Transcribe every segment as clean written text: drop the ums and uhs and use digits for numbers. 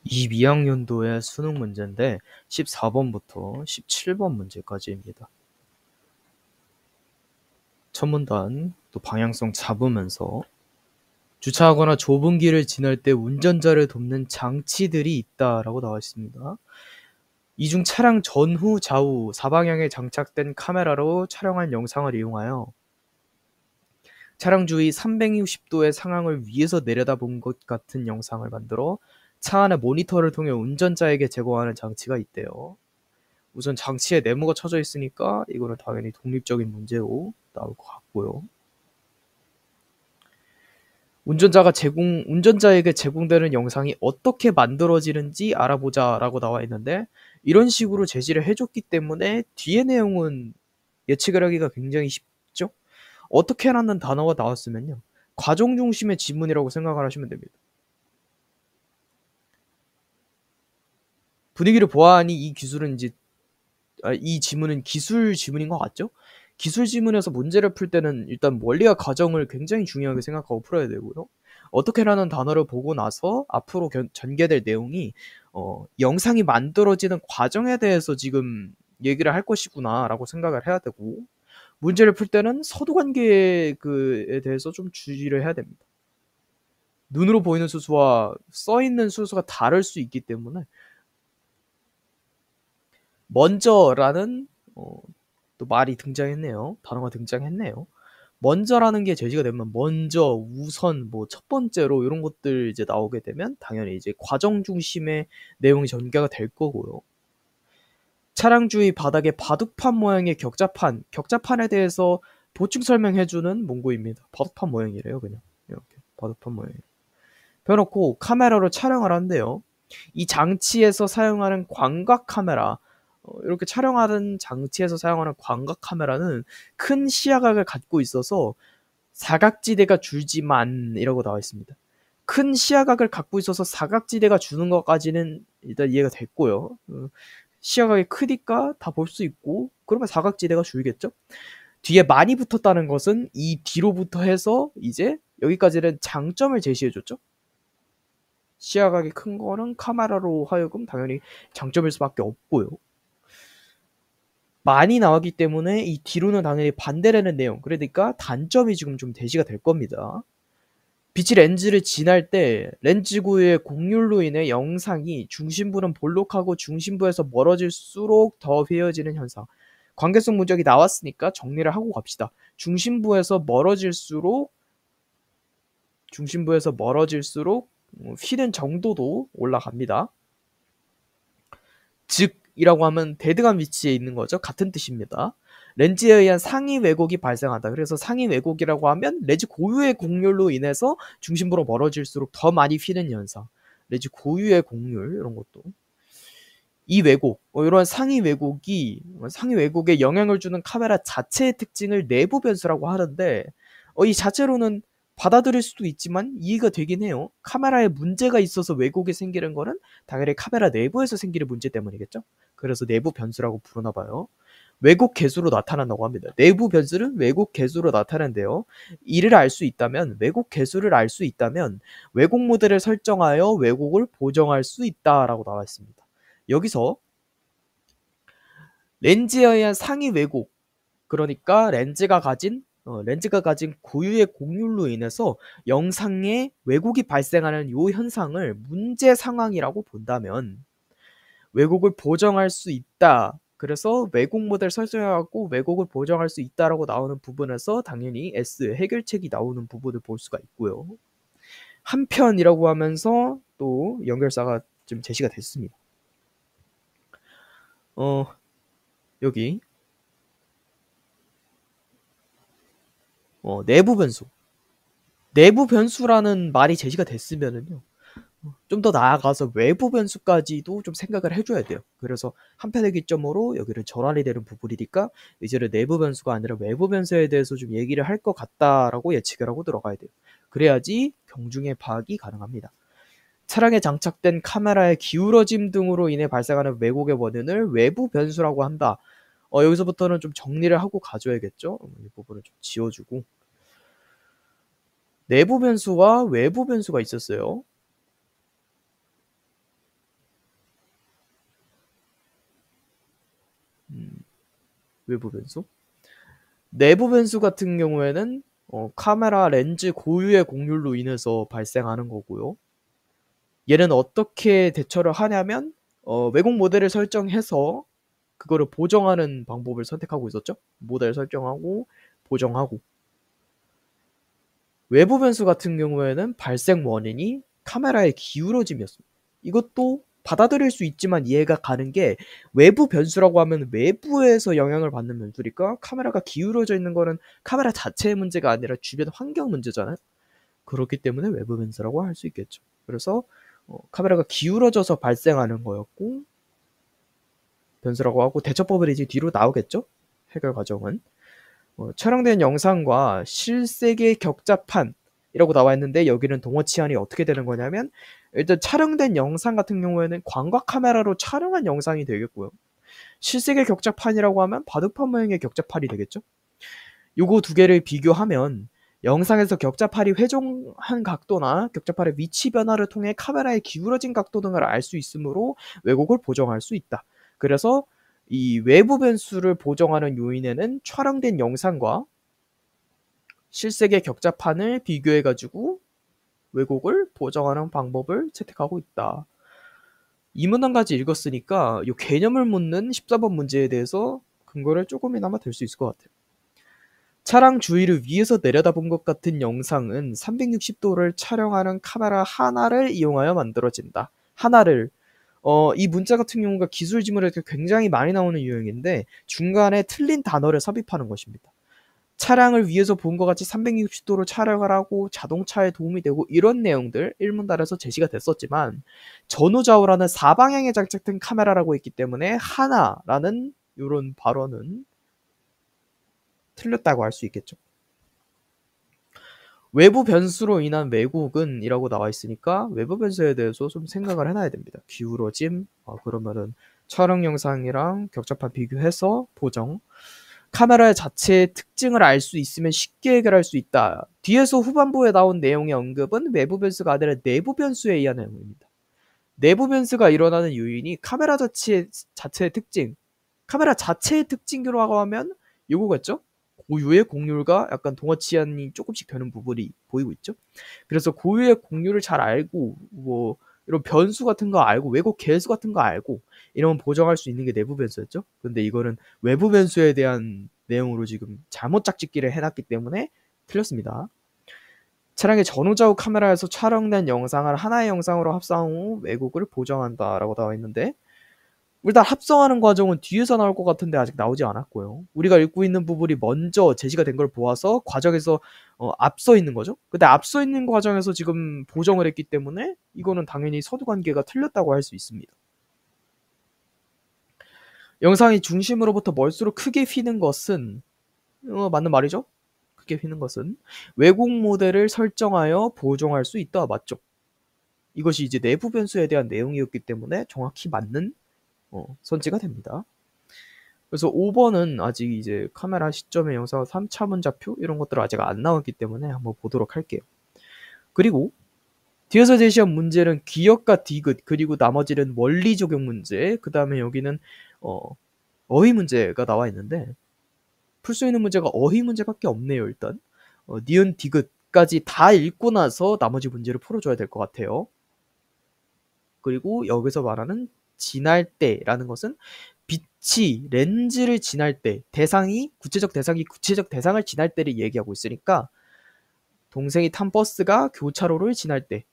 22학년도의 수능 문제인데 14번부터 17번 문제까지입니다. 첫 문단 또 방향성 잡으면서 주차하거나 좁은 길을 지날 때 운전자를 돕는 장치들이 있다라고 나와 있습니다. 이 중 차량 전후 좌우 사방향에 장착된 카메라로 촬영한 영상을 이용하여 차량 주위 360도의 상황을 위에서 내려다본 것 같은 영상을 만들어 차 안의 모니터를 통해 운전자에게 제공하는 장치가 있대요. 우선 장치에 네모가 쳐져 있으니까 이거는 당연히 독립적인 문제로 나올 것 같고요. 운전자에게 제공되는 영상이 어떻게 만들어지는지 알아보자라고 나와 있는데 이런 식으로 제시를 해줬기 때문에 뒤의 내용은 예측을 하기가 굉장히 쉽죠. 어떻게라는 단어가 나왔으면요. 과정 중심의 지문이라고 생각을 하시면 됩니다. 분위기를 보아하니 이 지문은 기술 지문인 것 같죠? 기술 지문에서 문제를 풀 때는 일단 원리와 과정을 굉장히 중요하게 생각하고 풀어야 되고요. 어떻게라는 단어를 보고 나서 앞으로 전개될 내용이 영상이 만들어지는 과정에 대해서 지금 얘기를 할 것이구나라고 생각을 해야 되고 문제를 풀 때는 서두 관계에 대해서 좀 주의를 해야 됩니다. 눈으로 보이는 수수와 써 있는 수수가 다를 수 있기 때문에 먼저라는 또 말이 등장했네요. 단어가 등장했네요. 먼저라는 게 제시가 되면 먼저, 우선, 뭐 첫 번째로 이런 것들 이제 나오게 되면 당연히 이제 과정 중심의 내용이 전개가 될 거고요. 차량 주위 바닥에 바둑판 모양의 격자판에 대해서 보충 설명해주는 문구입니다. 바둑판 모양이래요, 그냥 이렇게 바둑판 모양. 펴놓고 카메라로 촬영을 한대요. 이 장치에서 사용하는 광각 카메라, 이렇게 촬영하는 장치에서 사용하는 광각 카메라는 큰 시야각을 갖고 있어서 사각지대가 줄지만 이라고 나와 있습니다. 큰 시야각을 갖고 있어서 사각지대가 주는 것까지는 일단 이해가 됐고요. 시야각이 크니까 다 볼 수 있고 그러면 사각지대가 줄겠죠. 뒤에 많이 붙었다는 것은 이 뒤로부터 해서 이제 여기까지는 장점을 제시해줬죠. 시야각이 큰 거는 카메라로 하여금 당연히 장점일 수밖에 없고요. 많이 나왔기 때문에 이 뒤로는 당연히 반대라는 내용, 그러니까 단점이 지금 좀 제시가 될 겁니다. 빛이 렌즈를 지날 때 렌즈구의 곡률로 인해 영상이 중심부는 볼록하고 중심부에서 멀어질수록 더 휘어지는 현상. 관계성 문적이 나왔으니까 정리를 하고 갑시다. 중심부에서 멀어질수록 휘는 정도도 올라갑니다. 즉이라고 하면 대등한 위치에 있는 거죠. 같은 뜻입니다. 렌즈에 의한 상위 왜곡이 발생한다. 그래서 상위 왜곡이라고 하면 렌즈 고유의 곡률로 인해서 중심부로 멀어질수록 더 많이 휘는 현상. 렌즈 고유의 곡률 이런 것도. 이 왜곡, 이런 상위 왜곡에 영향을 주는 카메라 자체의 특징을 내부 변수라고 하는데 이 자체로는 받아들일 수도 있지만 이해가 되긴 해요. 카메라에 문제가 있어서 왜곡이 생기는 거는 당연히 카메라 내부에서 생기는 문제 때문이겠죠. 그래서 내부 변수라고 부르나 봐요. 왜곡 개수로 나타난다고 합니다. 내부 변수는 왜곡 개수로 나타난대요. 왜곡 개수를 알 수 있다면 왜곡 모델을 설정하여 왜곡을 보정할 수 있다라고 나와 있습니다. 여기서 렌즈에 의한 상위 왜곡, 그러니까 렌즈가 가진 고유의 곡률로 인해서 영상에 왜곡이 발생하는 이 현상을 문제 상황이라고 본다면 왜곡을 보정할 수 있다. 그래서 왜곡 모델 설정해갖고 왜곡을 보정할 수 있다라고 나오는 부분에서 당연히 S 해결책이 나오는 부분을 볼 수가 있고요. 한편이라고 하면서 또 연결사가 좀 제시가 됐습니다. 여기 내부 변수. 내부 변수라는 말이 제시가 됐으면은요. 좀 더 나아가서 외부 변수까지도 좀 생각을 해줘야 돼요. 그래서 한편의 기점으로 여기를 전환이 되는 부분이니까 이제는 내부 변수가 아니라 외부 변수에 대해서 좀 얘기를 할 것 같다라고 예측을 하고 들어가야 돼요. 그래야지 경중의 파악이 가능합니다. 차량에 장착된 카메라의 기울어짐 등으로 인해 발생하는 왜곡의 원인을 외부 변수라고 한다. 여기서부터는 좀 정리를 하고 가줘야겠죠. 이 부분을 좀 지워주고 내부 변수와 외부 변수가 있었어요. 외부 변수. 내부 변수 같은 경우에는 카메라 렌즈 고유의 곡률로 인해서 발생하는 거고요. 얘는 어떻게 대처를 하냐면 왜곡 모델을 설정해서 그거를 보정하는 방법을 선택하고 있었죠. 모델 설정하고 보정하고. 외부 변수 같은 경우에는 발생 원인이 카메라의 기울어짐이었습니다. 이것도 받아들일 수 있지만 이해가 가는 게 외부 변수라고 하면 외부에서 영향을 받는 변수니까 카메라가 기울어져 있는 거는 카메라 자체의 문제가 아니라 주변 환경 문제잖아요. 그렇기 때문에 외부 변수라고 할 수 있겠죠. 그래서 카메라가 기울어져서 발생하는 거였고 변수라고 하고 대처법을 이제 뒤로 나오겠죠. 해결 과정은. 촬영된 영상과 실색의 격자판이라고 나와 있는데 여기는 동어 치환이 어떻게 되는 거냐면 일단 촬영된 영상 같은 경우에는 광각 카메라로 촬영한 영상이 되겠고요. 실색의 격자판이라고 하면 바둑판 모양의 격자판이 되겠죠. 요거 두 개를 비교하면 영상에서 격자판이 회전한 각도나 격자판의 위치 변화를 통해 카메라의 기울어진 각도 등을 알 수 있으므로 왜곡을 보정할 수 있다. 그래서 이 외부 변수를 보정하는 요인에는 촬영된 영상과 실색의 격자판을 비교해가지고 왜곡을 보정하는 방법을 채택하고 있다. 이 문항까지 읽었으니까 이 개념을 묻는 14번 문제에 대해서 근거를 조금이나마 될 수 있을 것 같아요. 차량 주위를 위에서 내려다본 것 같은 영상은 360도를 촬영하는 카메라 하나를 이용하여 만들어진다. 하나를 이 문자 같은 경우가 기술 지문에서 굉장히 많이 나오는 유형인데 중간에 틀린 단어를 삽입하는 것입니다. 차량을 위에서 본 것 같이 360도로 촬영을 하고 자동차에 도움이 되고 이런 내용들 1문단에서 제시가 됐었지만 전후좌우라는 사방향에 장착된 카메라라고 했기 때문에 하나라는 이런 발언은 틀렸다고 할 수 있겠죠. 외부 변수로 인한 왜곡은 이라고 나와 있으니까 외부 변수에 대해서 좀 생각을 해놔야 됩니다. 기울어짐, 그러면은 촬영 영상이랑 격자판 비교해서 보정, 카메라 자체의 특징을 알 수 있으면 쉽게 해결할 수 있다. 뒤에서 후반부에 나온 내용의 언급은 외부 변수가 아니라 내부 변수에 의한 내용입니다. 내부 변수가 일어나는 요인이 카메라 자체의 특징, 카메라 자체의 특징이라고 하면 요거겠죠? 고유의 곡률과 약간 동어 치환이 조금씩 되는 부분이 보이고 있죠. 그래서 고유의 곡률을 잘 알고 뭐 이런 변수 같은 거 알고 왜곡 계수 같은 거 알고 이러면 보정할 수 있는 게 내부 변수였죠. 근데 이거는 외부 변수에 대한 내용으로 지금 잘못 짝짓기를 해놨기 때문에 틀렸습니다. 차량의 전후좌우 카메라에서 촬영된 영상을 하나의 영상으로 합성 후 왜곡을 보정한다라고 나와 있는데 일단 합성하는 과정은 뒤에서 나올 것 같은데 아직 나오지 않았고요. 우리가 읽고 있는 부분이 먼저 제시가 된 걸 보아서 과정에서 앞서 있는 거죠. 근데 앞서 있는 과정에서 지금 보정을 했기 때문에 이거는 당연히 서두관계가 틀렸다고 할 수 있습니다. 영상이 중심으로부터 멀수록 크게 휘는 것은 맞는 말이죠. 크게 휘는 것은 왜곡 모델을 설정하여 보정할 수 있다. 맞죠? 이것이 이제 내부 변수에 대한 내용이었기 때문에 정확히 맞는 선지가 됩니다. 그래서 5번은 아직 이제 카메라 시점의 영상 3차 문자표 이런 것들 아직 안 나왔기 때문에 한번 보도록 할게요. 그리고 뒤에서 제시한 문제는 기역과 디귿 그리고 나머지는 원리 적용 문제 그 다음에 여기는 어휘 문제가 나와 있는데 풀 수 있는 문제가 어휘 문제밖에 없네요. 일단 니은 디귿까지 다 읽고 나서 나머지 문제를 풀어줘야 될 것 같아요. 그리고 여기서 말하는 지날 때라는 것은 빛이 렌즈를 지날 때 구체적 대상을 지날 때를 얘기하고 있으니까 동생이 탄 버스가 교차로를 지날 때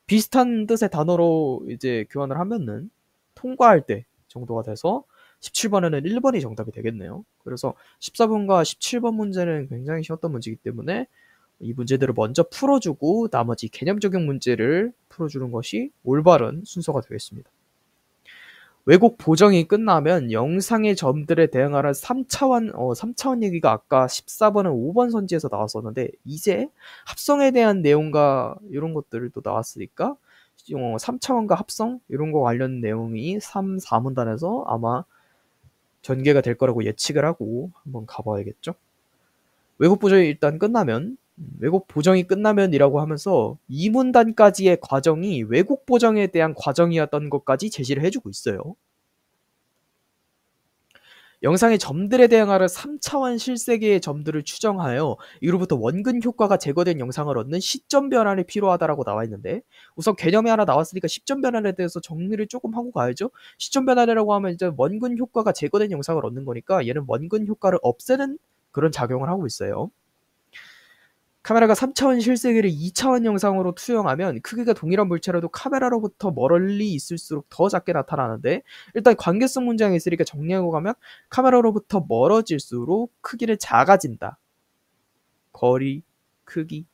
비슷한 뜻의 단어로 이제 교환을 하면은 통과할 때 정도가 돼서 17번에는 1번이 정답이 되겠네요. 그래서 14번과 17번 문제는 굉장히 쉬웠던 문제이기 때문에 이 문제들을 먼저 풀어주고 나머지 개념 적용 문제를 풀어주는 것이 올바른 순서가 되겠습니다. 왜곡 보정이 끝나면 영상의 점들에 대응하는 3차원 얘기가 아까 14번은 5번 선지에서 나왔었는데 이제 합성에 대한 내용과 이런 것들을 또 나왔으니까 3차원과 합성 이런 거 관련 내용이 3, 4문단에서 아마 전개가 될 거라고 예측을 하고 한번 가봐야겠죠. 왜곡 보정이 일단 끝나면 왜곡 보정이 끝나면이라고 하면서 2문단까지의 과정이 왜곡 보정에 대한 과정이었던 것까지 제시를 해주고 있어요. 영상의 점들에 대응하여 3차원 실세계의 점들을 추정하여 이로부터 원근 효과가 제거된 영상을 얻는 시점 변환이 필요하다라고 나와 있는데, 우선 개념이 하나 나왔으니까 시점 변환에 대해서 정리를 조금 하고 가야죠. 시점 변환이라고 하면 이제 원근 효과가 제거된 영상을 얻는 거니까 얘는 원근 효과를 없애는 그런 작용을 하고 있어요. 카메라가 3차원 실세계를 2차원 영상으로 투영하면 크기가 동일한 물체라도 카메라로부터 멀리 있을수록 더 작게 나타나는데, 일단 관계성 문장이 있으니까 정리하고 가면 카메라로부터 멀어질수록 크기는 작아진다. 거리, 크기.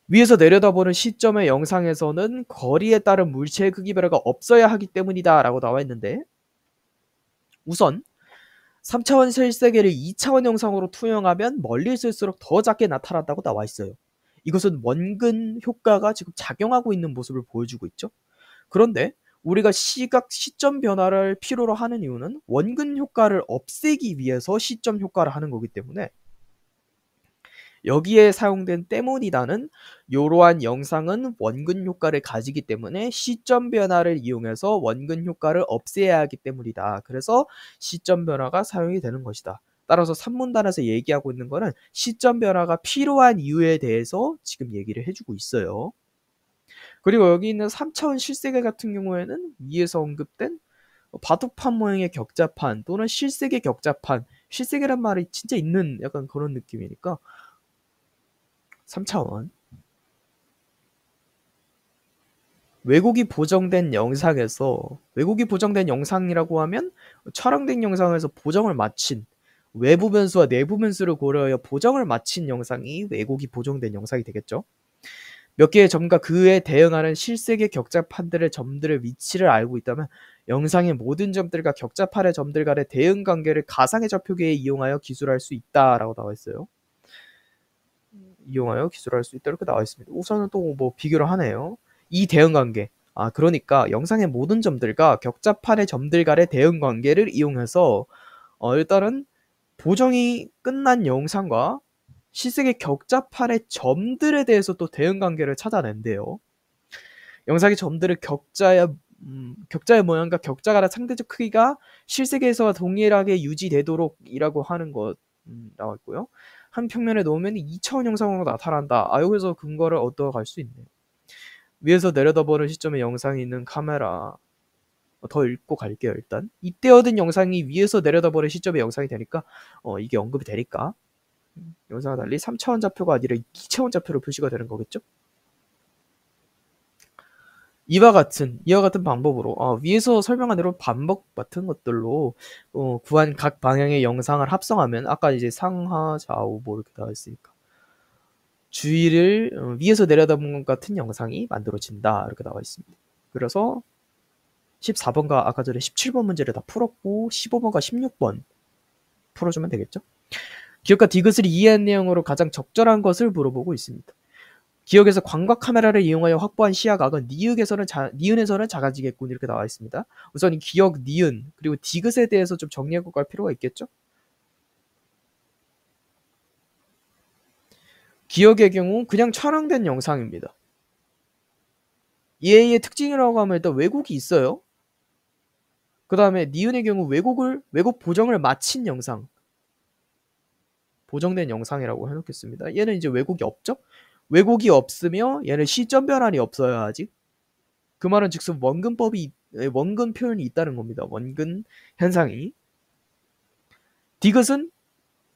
위에서 내려다보는 시점의 영상에서는 거리에 따른 물체의 크기 변화가 없어야 하기 때문이다 라고 나와 있는데, 우선 3차원 실세계를 2차원 영상으로 투영하면 멀리 있을수록 더 작게 나타난다고 나와 있어요. 이것은 원근 효과가 지금 작용하고 있는 모습을 보여주고 있죠. 그런데 우리가 시각 시점 변화를 필요로 하는 이유는 원근 효과를 없애기 위해서 시점 효과를 하는 거기 때문에, 여기에 사용된 때문이다는 이러한 영상은 원근 효과를 가지기 때문에 시점 변화를 이용해서 원근 효과를 없애야 하기 때문이다. 그래서 시점 변화가 사용이 되는 것이다. 따라서 3문단에서 얘기하고 있는 거는 시점 변화가 필요한 이유에 대해서 지금 얘기를 해주고 있어요. 그리고 여기 있는 3차원 실세계 같은 경우에는 위에서 언급된 바둑판 모양의 격자판 또는 실세계 격자판, 실세계란 말이 진짜 있는 약간 그런 느낌이니까 3차원. 왜곡이 보정된 영상에서, 왜곡이 보정된 영상이라고 하면 촬영된 영상에서 보정을 마친, 외부 변수와 내부 변수를 고려하여 보정을 마친 영상이 왜곡이 보정된 영상이 되겠죠. 몇 개의 점과 그에 대응하는 실세계 격자판들의 점들의 위치를 알고 있다면 영상의 모든 점들과 격자판의 점들 간의 대응 관계를 가상의 좌표계에 이용하여 기술할 수 있다라고 나와 있어요. 이용하여 기술할 수 있다 이렇게 나와 있습니다. 우선은 또 뭐 비교를 하네요. 이 대응 관계. 그러니까 영상의 모든 점들과 격자판의 점들 간의 대응 관계를 이용해서 일단은 보정이 끝난 영상과 실세계 격자판의 점들에 대해서 또 대응 관계를 찾아낸대요. 영상의 점들을 격자의 모양과 격자 간의 상대적 크기가 실세계에서 동일하게 유지되도록이라고 하는 것 나와 있고요. 한 평면에 놓으면 2차원 영상으로 나타난다. 여기서 근거를 얻어갈 수 있네요. 위에서 내려다보는 시점에 영상이 있는 카메라. 더 읽고 갈게요. 일단 이때 얻은 영상이 위에서 내려다보는 시점의 영상이 되니까 이게 언급이 되니까 영상과 달리 3차원 좌표가 아니라 2차원 좌표로 표시가 되는 거겠죠. 이와 같은 방법으로 위에서 설명한 대로 반복 같은 것들로 구한 각 방향의 영상을 합성하면, 아까 이제 상하 좌우 뭐 이렇게 나와 있으니까 주위를 위에서 내려다보는 것 같은 영상이 만들어진다 이렇게 나와 있습니다. 그래서 14번과 아까 전에 17번 문제를 다 풀었고 15번과 16번 풀어주면 되겠죠. 기억과 디귿을 이해한 내용으로 가장 적절한 것을 물어보고 있습니다. 기억에서 광각 카메라를 이용하여 확보한 시야각은 니은에서는 작아지겠군 이렇게 나와 있습니다. 우선 이 기억, 니은 그리고 디귿에 대해서 좀 정리하고 갈 필요가 있겠죠. 기억의 경우 그냥 촬영된 영상입니다. EA의 특징이라고 하면 일단 왜곡이 있어요. 그 다음에 니은의 경우 왜곡 보정을 마친 영상, 보정된 영상이라고 해놓겠습니다. 얘는 이제 왜곡이 없죠. 왜곡이 없으며 얘는 시점 변환이 없어요 아직. 그 말은 즉슨 원근 표현이 있다는 겁니다. 원근 현상이. 디귿은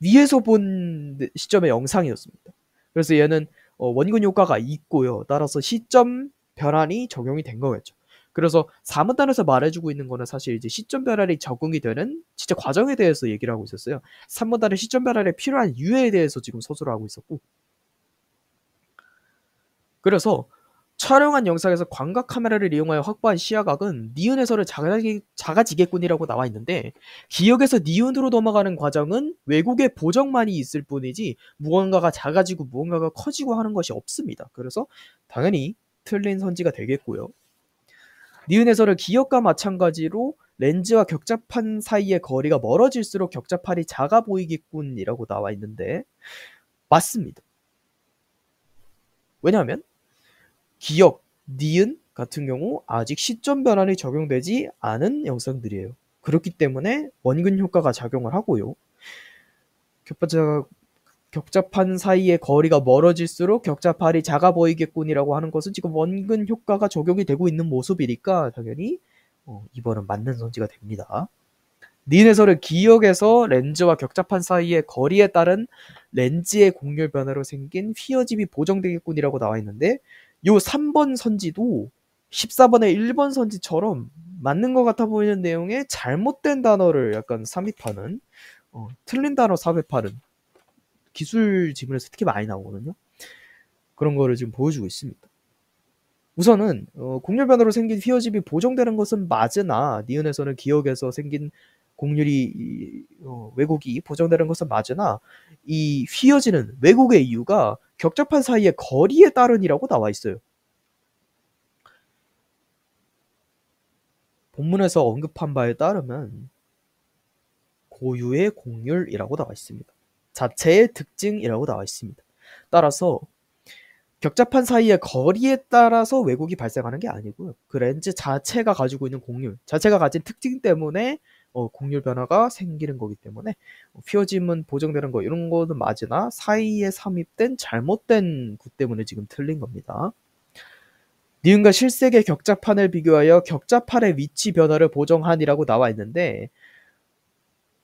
위에서 본 시점의 영상이었습니다. 그래서 얘는 원근 효과가 있고요. 따라서 시점 변환이 적용이 된 거겠죠. 그래서 4문단에서 말해주고 있는 거는 사실 이제 시점 변환이 적용이 되는 진짜 과정에 대해서 얘기를 하고 있었어요. 3문단은 시점 변환에 필요한 유예에 대해서 지금 서술을 하고 있었고, 그래서 촬영한 영상에서 광각 카메라를 이용하여 확보한 시야각은 니은에서는 작아지겠군이라고 나와 있는데, 기억에서 니은으로 넘어가는 과정은 왜곡의 보정만이 있을 뿐이지 무언가가 작아지고 무언가가 커지고 하는 것이 없습니다. 그래서 당연히 틀린 선지가 되겠고요. 니은에서는 기억과 마찬가지로 렌즈와 격자판 사이의 거리가 멀어질수록 격자판이 작아 보이겠군이라고 나와 있는데 맞습니다. 왜냐하면 기억, 니은 같은 경우 아직 시점 변환이 적용되지 않은 영상들이에요. 그렇기 때문에 원근 효과가 작용을 하고요. 격자판 사이의 거리가 멀어질수록 격자판이 작아 보이겠군이라고 하는 것은 지금 원근 효과가 적용이 되고 있는 모습이니까 당연히 2번은 맞는 선지가 됩니다. 니은 해설은 기역에서 렌즈와 격자판 사이의 거리에 따른 렌즈의 곡률 변화로 생긴 휘어짐이 보정되겠군이라고 나와 있는데 요 3번 선지도 14번의 1번 선지처럼 맞는 것 같아 보이는 내용에 잘못된 단어를 약간 삽입하는 틀린 단어 삽입하는 기술 지문에서 특히 많이 나오거든요. 그런 거를 지금 보여주고 있습니다. 우선은 곡률 변화로 생긴 휘어짐이 보정되는 것은 맞으나 니은에서는 기역에서 생긴 곡률이 왜곡이 보정되는 것은 맞으나 이 휘어지는 왜곡의 이유가 격자판 사이의 거리에 따른이라고 나와 있어요. 본문에서 언급한 바에 따르면 고유의 곡률이라고 나와 있습니다. 자체의 특징이라고 나와 있습니다. 따라서 격자판 사이의 거리에 따라서 왜곡이 발생하는 게 아니고요. 그 렌즈 자체가 가지고 있는 곡률, 자체가 가진 특징 때문에 곡률 변화가 생기는 거기 때문에 휘어짐은 보정되는 거 이런 거는 맞으나 사이에 삽입된 잘못된 구 때문에 지금 틀린 겁니다. 니은과 실색의 격자판을 비교하여 격자판의 위치 변화를 보정한이라고 나와 있는데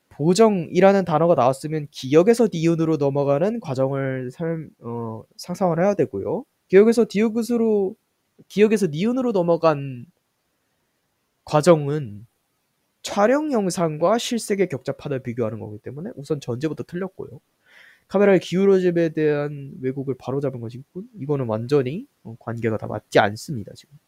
보정이라는 단어가 나왔으면 기역에서 니은으로 넘어가는 과정을 상상을 해야 되고요. 기역에서 니은으로 넘어간 과정은 촬영 영상과 실색의 격자판을 비교하는 거기 때문에 우선 전제부터 틀렸고요. 카메라의 기울어짐에 대한 왜곡을 바로잡은 것이군. 이거는 완전히 관계가 다 맞지 않습니다. 지금.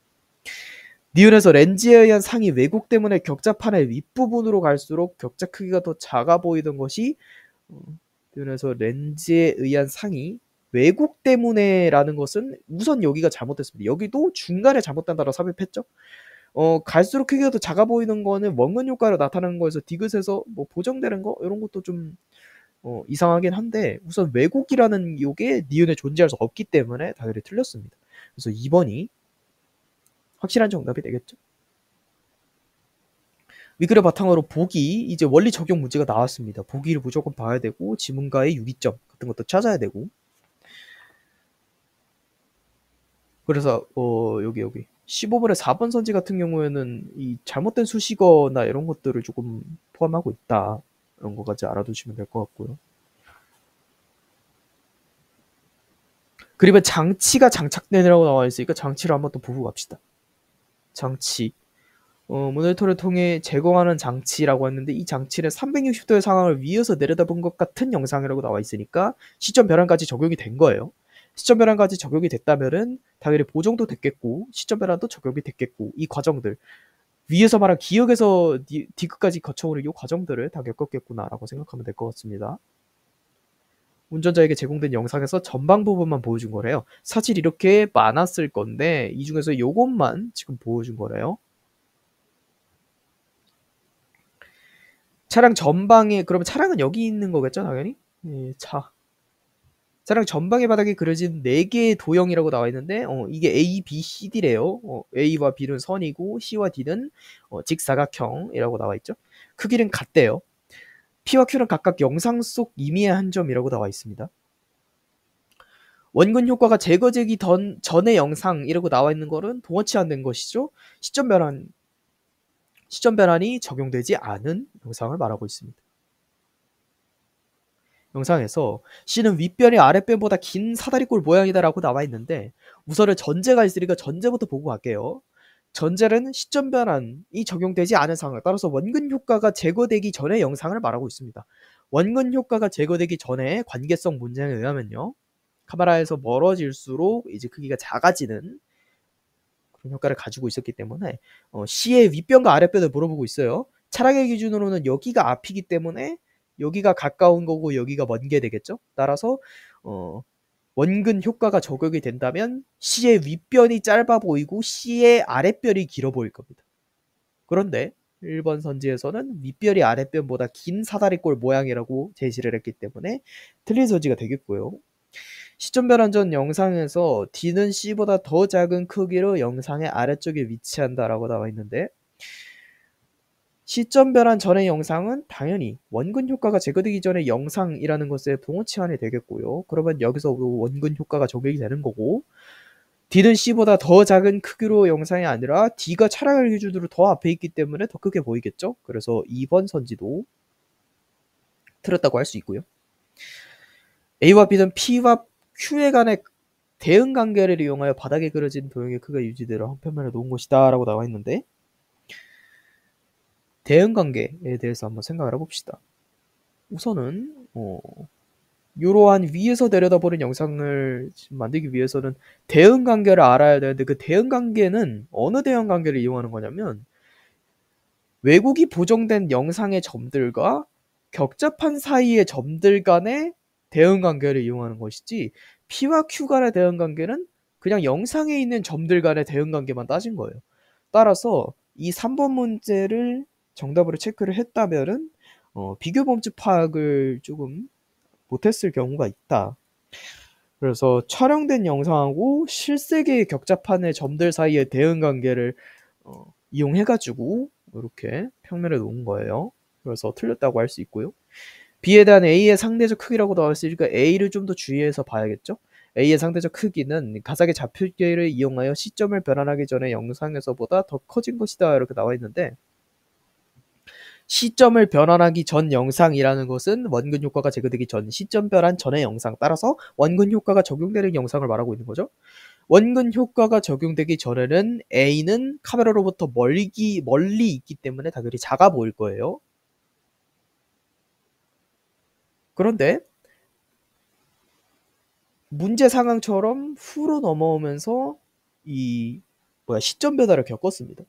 니은에서 렌즈에 의한 상이 왜곡 때문에 격자판의 윗부분으로 갈수록 격자 크기가 더 작아 보이던 것이 니은에서 렌즈에 의한 상이 왜곡 때문에라는 것은 우선 여기가 잘못됐습니다. 여기도 중간에 잘못된 단어 삽입했죠. 갈수록 크기가 더 작아 보이는 거는 원근 효과로 나타나는 거에서 디귿에서 뭐 보정되는 거 이런 것도 좀 이상하긴 한데 우선 왜곡이라는 요게 니은에 존재할 수 없기 때문에 당연히 틀렸습니다. 그래서 2번이 확실한 정답이 되겠죠. 위글을 바탕으로 보기 이제 원리 적용 문제가 나왔습니다. 보기를 무조건 봐야 되고 지문가의 유기점 같은 것도 찾아야 되고 그래서 여기 15번의 4번 선지 같은 경우에는 이 잘못된 수식어나 이런 것들을 조금 포함하고 있다. 이런 거까지 알아두시면 될 것 같고요. 그리고 장치가 장착되느라고 나와 있으니까 장치를 한번 또 보고 갑시다. 장치. 모니터를 통해 제공하는 장치라고 했는데 이 장치는 360도의 상황을 위에서 내려다본 것 같은 영상이라고 나와 있으니까 시점 변환까지 적용이 된 거예요. 시점 변환까지 적용이 됐다면은 당연히 보정도 됐겠고 시점 변환도 적용이 됐겠고 이 과정들 위에서 말한 기역에서 디귿까지 거쳐오는 이 과정들을 다 겪었겠구나라고 생각하면 될 것 같습니다. 운전자에게 제공된 영상에서 전방 부분만 보여준 거래요. 사실 이렇게 많았을 건데 이 중에서 요것만 지금 보여준 거래요. 차량 전방에 그러면 차량은 여기 있는 거겠죠 당연히? 예, 차량 전방의 바닥에 그려진 4개의 도형이라고 나와 있는데 이게 A, B, C, D래요. A와 B는 선이고 C와 D는 직사각형이라고 나와 있죠. 크기는 같대요. P와 Q는 각각 영상 속 임의의 한 점이라고 나와 있습니다. 원근 효과가 제거되기 전의 영상이라고 나와 있는 거는 동어치환된 것이죠. 시점 변환이 적용되지 않은 영상을 말하고 있습니다. 영상에서 C는 윗변이 아랫변보다 긴 사다리꼴 모양이다라고 나와 있는데 우선은 전제가 있으니까 전제부터 보고 갈게요. 전제는 시점 변환이 적용되지 않은 상황 따라서 원근 효과가 제거되기 전의 영상을 말하고 있습니다. 원근 효과가 제거되기 전에 관계성 문장에 의하면요. 카메라에서 멀어질수록 이제 크기가 작아지는 그런 효과를 가지고 있었기 때문에 C의 윗변과 아랫변을 물어보고 있어요. 차량의 기준으로는 여기가 앞이기 때문에 여기가 가까운 거고 여기가 먼 게 되겠죠. 따라서 원근 효과가 적용이 된다면 C의 윗변이 짧아 보이고 C의 아랫변이 길어 보일 겁니다. 그런데 1번 선지에서는 윗변이 아랫변보다 긴 사다리꼴 모양이라고 제시를 했기 때문에 틀린 선지가 되겠고요. 시점 변환 전 영상에서 D는 C보다 더 작은 크기로 영상의 아래쪽에 위치한다라고 나와 있는데 시점 변환 전의 영상은 당연히 원근 효과가 제거되기 전의 영상이라는 것에 동호치환이 되겠고요. 그러면 여기서 원근 효과가 적용이 되는 거고, D는 C보다 더 작은 크기로 영상이 아니라 D가 차량을 기준으로 더 앞에 있기 때문에 더 크게 보이겠죠. 그래서 2번 선지도 틀렸다고 할 수 있고요. A와 B는 P와 Q에 간의 대응 관계를 이용하여 바닥에 그려진 도형의 크기가 유지되려 한 편면에 놓은 것이다 라고 나와 있는데, 대응 관계에 대해서 한번 생각을 해봅시다. 우선은 이러한 위에서 내려다보는 영상을 만들기 위해서는 대응 관계를 알아야 되는데, 그 대응 관계는 어느 대응 관계를 이용하는 거냐면 왜곡이 보정된 영상의 점들과 격자판 사이의 점들 간의 대응 관계를 이용하는 것이지, P와 Q 간의 대응 관계는 그냥 영상에 있는 점들 간의 대응 관계만 따진 거예요. 따라서 이 3번 문제를 정답으로 체크를 했다면은 비교 범주 파악을 조금 못했을 경우가 있다. 그래서 촬영된 영상하고 실세계의 격자판의 점들 사이의 대응 관계를 이용해가지고 이렇게 평면에 놓은 거예요. 그래서 틀렸다고 할 수 있고요. B에 대한 A의 상대적 크기라고 나와 있으니까 A를 좀 더 주의해서 봐야겠죠. A의 상대적 크기는 가상의 좌표계를 이용하여 시점을 변환하기 전에 영상에서보다 더 커진 것이다 이렇게 나와 있는데, 시점을 변환하기 전 영상이라는 것은 원근 효과가 제거되기 전, 시점 변환 전의 영상, 따라서 원근 효과가 적용되는 영상을 말하고 있는 거죠. 원근 효과가 적용되기 전에는 A는 카메라로부터 멀리 있기 때문에 당연히 작아 보일 거예요. 그런데 문제 상황처럼 후로 넘어오면서 시점 변화를 겪었습니다.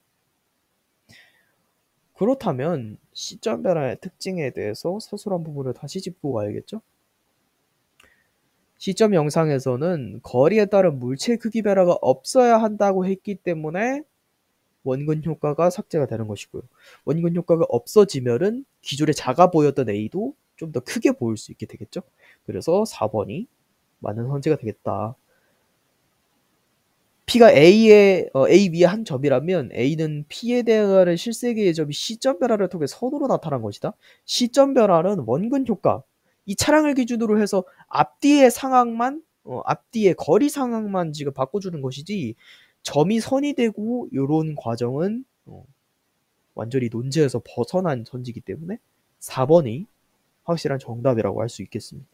그렇다면 시점 변화의 특징에 대해서 서술한 부분을 다시 짚고 가야겠죠? 시점 영상에서는 거리에 따른 물체 크기 변화가 없어야 한다고 했기 때문에 원근 효과가 삭제가 되는 것이고요. 원근 효과가 없어지면은 기존에 작아 보였던 A도 좀 더 크게 보일 수 있게 되겠죠? 그래서 4번이 맞는 선지가 되겠다. P가 A 위에 한 점이라면 A는 P에 대응하는 실세계의 점이 시점 변화를 통해 선으로 나타난 것이다. 시점 변화는 원근 효과, 이 차량을 기준으로 해서 앞뒤의 상황만, 앞뒤의 거리 상황만 지금 바꿔주는 것이지, 점이 선이 되고 이런 과정은 완전히 논제에서 벗어난 선지이기 때문에 4번이 확실한 정답이라고 할 수 있겠습니다.